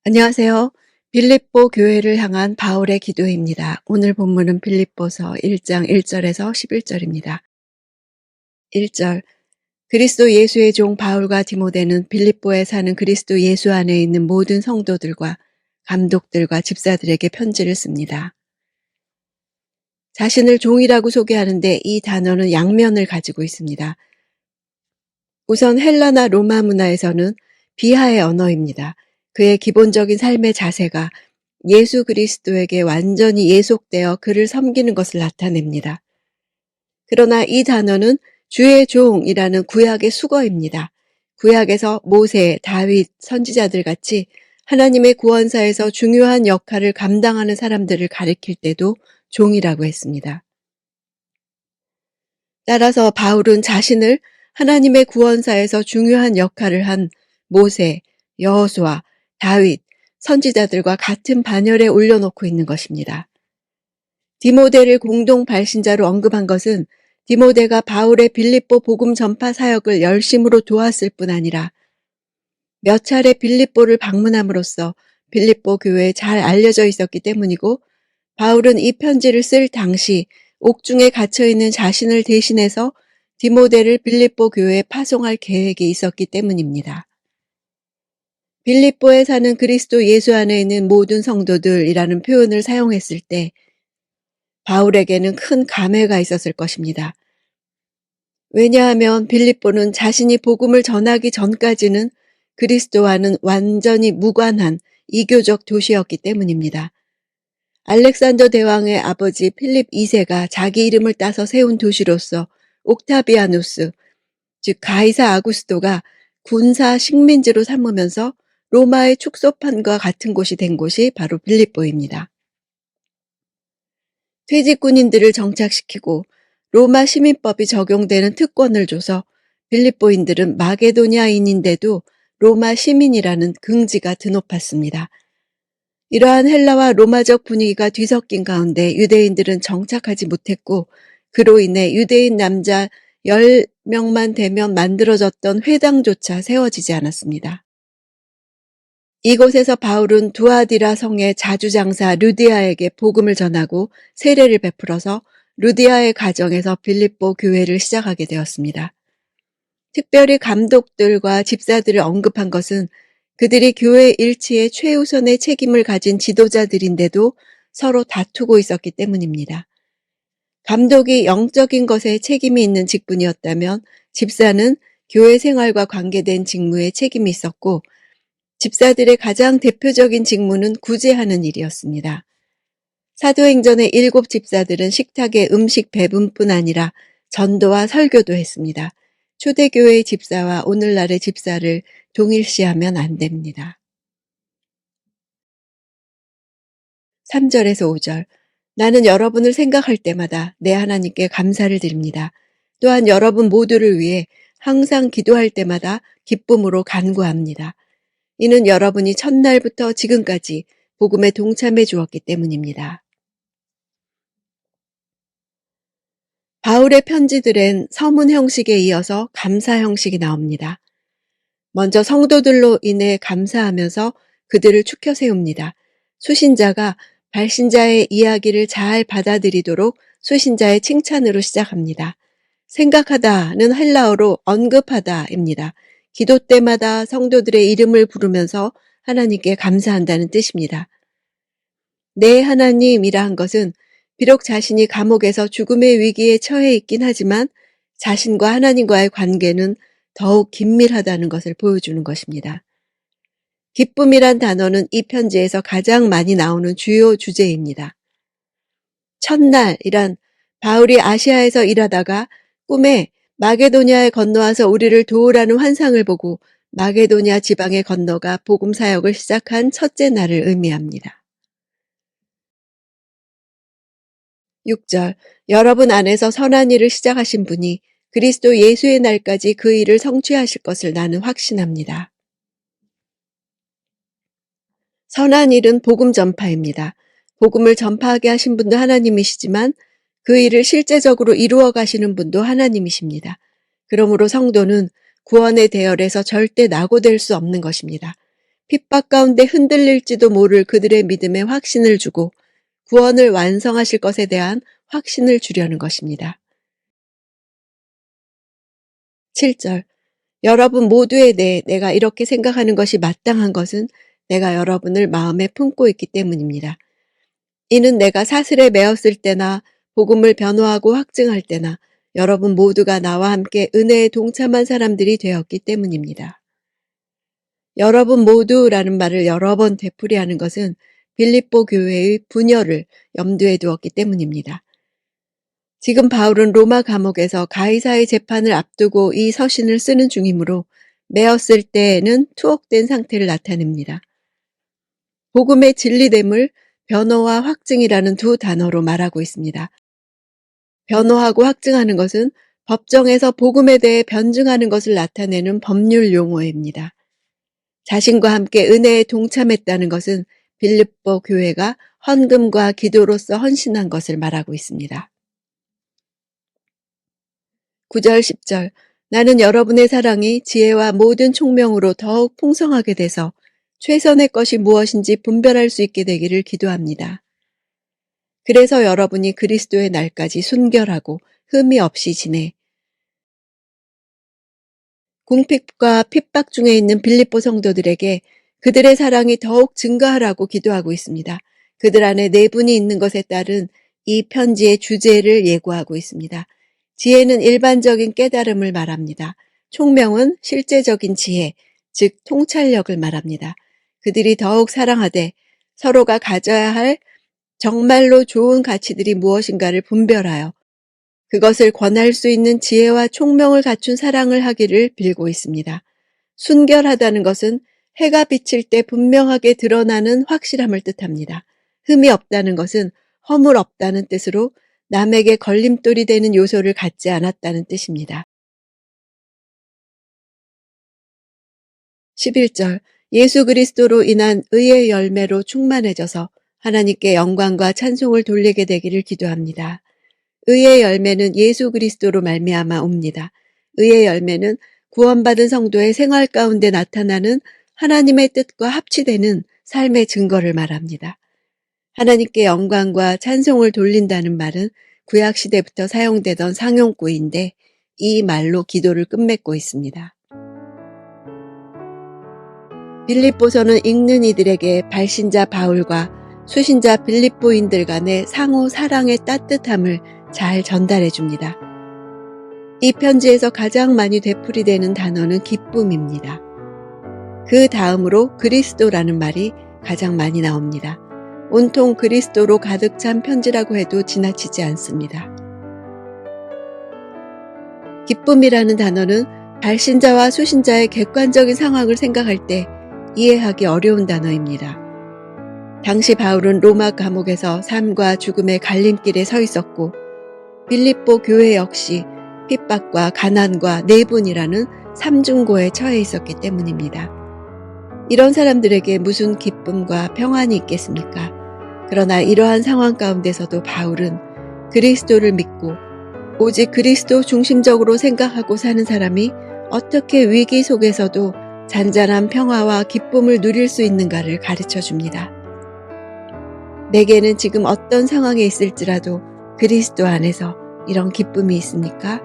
안녕하세요. 빌립보 교회를 향한 바울의 기도입니다. 오늘 본문은 빌립보서 1장 1절에서 11절입니다. 1절 그리스도 예수의 종 바울과 디모데는 빌립보에 사는 그리스도 예수 안에 있는 모든 성도들과 감독들과 집사들에게 편지를 씁니다. 자신을 종이라고 소개하는데 이 단어는 양면을 가지고 있습니다. 우선 헬라나 로마 문화에서는 비하의 언어입니다. 그의 기본적인 삶의 자세가 예수 그리스도에게 완전히 예속되어 그를 섬기는 것을 나타냅니다. 그러나 이 단어는 주의 종이라는 구약의 수거입니다. 구약에서 모세, 다윗, 선지자들 같이 하나님의 구원사에서 중요한 역할을 감당하는 사람들을 가리킬 때도 종이라고 했습니다. 따라서 바울은 자신을 하나님의 구원사에서 중요한 역할을 한 모세, 여호수아, 다윗, 선지자들과 같은 반열에 올려놓고 있는 것입니다. 디모데를 공동 발신자로 언급한 것은 디모데가 바울의 빌립보 복음 전파 사역을 열심으로 도왔을 뿐 아니라 몇 차례 빌립보를 방문함으로써 빌립보 교회에 잘 알려져 있었기 때문이고, 바울은 이 편지를 쓸 당시 옥중에 갇혀있는 자신을 대신해서 디모데를 빌립보 교회에 파송할 계획이 있었기 때문입니다. 빌립보에 사는 그리스도 예수 안에 있는 모든 성도들이라는 표현을 사용했을 때 바울에게는 큰 감회가 있었을 것입니다. 왜냐하면 빌립보는 자신이 복음을 전하기 전까지는 그리스도와는 완전히 무관한 이교적 도시였기 때문입니다. 알렉산더 대왕의 아버지 필립 2세가 자기 이름을 따서 세운 도시로서 옥타비아누스, 즉 가이사 아구스토가 군사 식민지로 삼으면서 로마의 축소판과 같은 곳이 된 곳이 바로 빌립보입니다. 퇴직군인들을 정착시키고 로마 시민법이 적용되는 특권을 줘서 빌립보인들은 마게도냐인인데도 로마 시민이라는 긍지가 드높았습니다. 이러한 헬라와 로마적 분위기가 뒤섞인 가운데 유대인들은 정착하지 못했고, 그로 인해 유대인 남자 10명만 되면 만들어졌던 회당조차 세워지지 않았습니다. 이곳에서 바울은 두아디라 성의 자주장사 루디아에게 복음을 전하고 세례를 베풀어서 루디아의 가정에서 빌립보 교회를 시작하게 되었습니다. 특별히 감독들과 집사들을 언급한 것은 그들이 교회 일치의 최우선의 책임을 가진 지도자들인데도 서로 다투고 있었기 때문입니다. 감독이 영적인 것에 책임이 있는 직분이었다면 집사는 교회 생활과 관계된 직무에 책임이 있었고, 집사들의 가장 대표적인 직무는 구제하는 일이었습니다. 사도행전의 7 집사들은 식탁의 음식 배분뿐 아니라 전도와 설교도 했습니다. 초대교회의 집사와 오늘날의 집사를 동일시하면 안 됩니다. 3절에서 5절 나는 여러분을 생각할 때마다 내 하나님께 감사를 드립니다. 또한 여러분 모두를 위해 항상 기도할 때마다 기쁨으로 간구합니다. 이는 여러분이 첫날부터 지금까지 복음에 동참해 주었기 때문입니다. 바울의 편지들엔 서문 형식에 이어서 감사 형식이 나옵니다. 먼저 성도들로 인해 감사하면서 그들을 추켜 세웁니다. 수신자가 발신자의 이야기를 잘 받아들이도록 수신자의 칭찬으로 시작합니다. 생각하다는 헬라어로 언급하다입니다. 기도 때마다 성도들의 이름을 부르면서 하나님께 감사한다는 뜻입니다. 내 하나님이라 한 것은 비록 자신이 감옥에서 죽음의 위기에 처해 있긴 하지만 자신과 하나님과의 관계는 더욱 긴밀하다는 것을 보여주는 것입니다. 기쁨이란 단어는 이 편지에서 가장 많이 나오는 주요 주제입니다. 첫날이란 바울이 아시아에서 일하다가 꿈에 마게도냐에 건너와서 우리를 도우라는 환상을 보고 마게도냐 지방에 건너가 복음 사역을 시작한 첫째 날을 의미합니다. 6절 여러분 안에서 선한 일을 시작하신 분이 그리스도 예수의 날까지 그 일을 성취하실 것을 나는 확신합니다. 선한 일은 복음 전파입니다. 복음을 전파하게 하신 분도 하나님이시지만 그 일을 실제적으로 이루어 가시는 분도 하나님이십니다. 그러므로 성도는 구원의 대열에서 절대 낙오될 수 없는 것입니다. 핍박 가운데 흔들릴지도 모를 그들의 믿음에 확신을 주고 구원을 완성하실 것에 대한 확신을 주려는 것입니다. 7절. 여러분 모두에 대해 내가 이렇게 생각하는 것이 마땅한 것은 내가 여러분을 마음에 품고 있기 때문입니다. 이는 내가 사슬에 매었을 때나 복음을 변호하고 확증할 때나 여러분 모두가 나와 함께 은혜에 동참한 사람들이 되었기 때문입니다. 여러분 모두라는 말을 여러 번 되풀이하는 것은 빌립보 교회의 분열을 염두에 두었기 때문입니다. 지금 바울은 로마 감옥에서 가이사의 재판을 앞두고 이 서신을 쓰는 중이므로 매었을 때에는 투옥된 상태를 나타냅니다. 복음의 진리됨을 변호와 확증이라는 두 단어로 말하고 있습니다. 변호하고 확증하는 것은 법정에서 복음에 대해 변증하는 것을 나타내는 법률 용어입니다. 자신과 함께 은혜에 동참했다는 것은 빌립보 교회가 헌금과 기도로서 헌신한 것을 말하고 있습니다. 9절 10절. 나는 여러분의 사랑이 지혜와 모든 총명으로 더욱 풍성하게 돼서 최선의 것이 무엇인지 분별할 수 있게 되기를 기도합니다. 그래서 여러분이 그리스도의 날까지 순결하고 흠이 없이 지내 궁핍과 핍박 중에 있는 빌립보 성도들에게 그들의 사랑이 더욱 증가하라고 기도하고 있습니다. 그들 안에 내분이 있는 것에 따른 이 편지의 주제를 예고하고 있습니다. 지혜는 일반적인 깨달음을 말합니다. 총명은 실제적인 지혜, 즉 통찰력을 말합니다. 그들이 더욱 사랑하되 서로가 가져야 할 정말로 좋은 가치들이 무엇인가를 분별하여 그것을 권할 수 있는 지혜와 총명을 갖춘 사랑을 하기를 빌고 있습니다. 순결하다는 것은 해가 비칠 때 분명하게 드러나는 확실함을 뜻합니다. 흠이 없다는 것은 허물 없다는 뜻으로 남에게 걸림돌이 되는 요소를 갖지 않았다는 뜻입니다. 11절. 예수 그리스도로 인한 의의 열매로 충만해져서 하나님께 영광과 찬송을 돌리게 되기를 기도합니다. 의의 열매는 예수 그리스도로 말미암아 옵니다. 의의 열매는 구원받은 성도의 생활 가운데 나타나는 하나님의 뜻과 합치되는 삶의 증거를 말합니다. 하나님께 영광과 찬송을 돌린다는 말은 구약시대부터 사용되던 상용구인데 이 말로 기도를 끝맺고 있습니다. 빌립보서는 읽는 이들에게 발신자 바울과 수신자 빌립보인들 간의 상호 사랑의 따뜻함을 잘 전달해 줍니다. 이 편지에서 가장 많이 되풀이되는 단어는 기쁨입니다. 그 다음으로 그리스도라는 말이 가장 많이 나옵니다. 온통 그리스도로 가득 찬 편지라고 해도 지나치지 않습니다. 기쁨이라는 단어는 발신자와 수신자의 객관적인 상황을 생각할 때 이해하기 어려운 단어입니다. 당시 바울은 로마 감옥에서 삶과 죽음의 갈림길에 서 있었고 빌립보 교회 역시 핍박과 가난과 내분이라는 삼중고에 처해 있었기 때문입니다. 이런 사람들에게 무슨 기쁨과 평안이 있겠습니까? 그러나 이러한 상황 가운데서도 바울은 그리스도를 믿고 오직 그리스도 중심적으로 생각하고 사는 사람이 어떻게 위기 속에서도 잔잔한 평화와 기쁨을 누릴 수 있는가를 가르쳐 줍니다. 내게는 지금 어떤 상황에 있을지라도 그리스도 안에서 이런 기쁨이 있습니까?